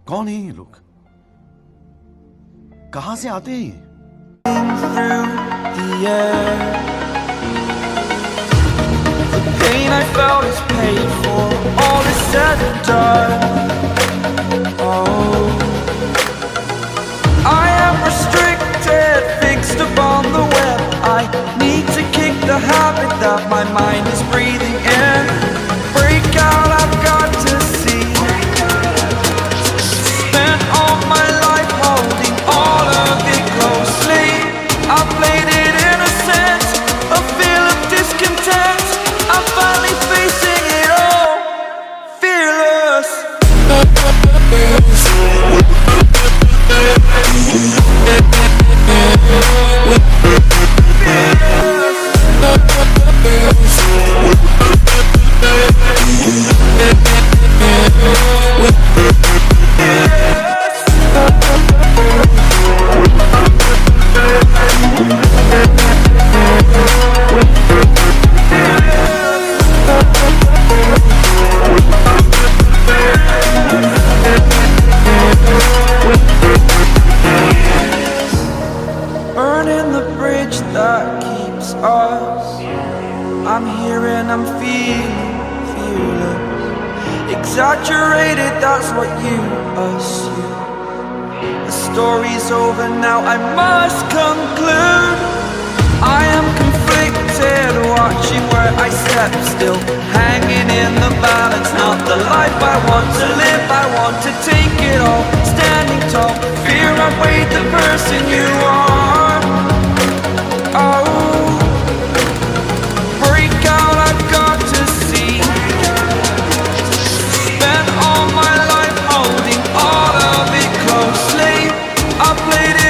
कौन है ये लोग? कहां से आते हैं ये? The pain I felt is paid for, all is said and done. Oh, I am restricted, fixed upon the web. I need to kick the habit that my mind is breathing in. Break out, I've got to see. Spent all my life holding all of it closely. I played it innocent, a feel of discontent. I'm finally facing it all, fearless. Burning the bridge that keeps us. I'm here and I'm feeling fearless. Exaggerated, that's what you assume. The story's over now, I must conclude. I am conflicted, watching where I step still, hanging in the balance. Not the life I want to live, I want to take it all. Standing tall, fear I've weighed the person you are. Oh, break out, I've got to see. Spent all my life holding all of it closely. I played it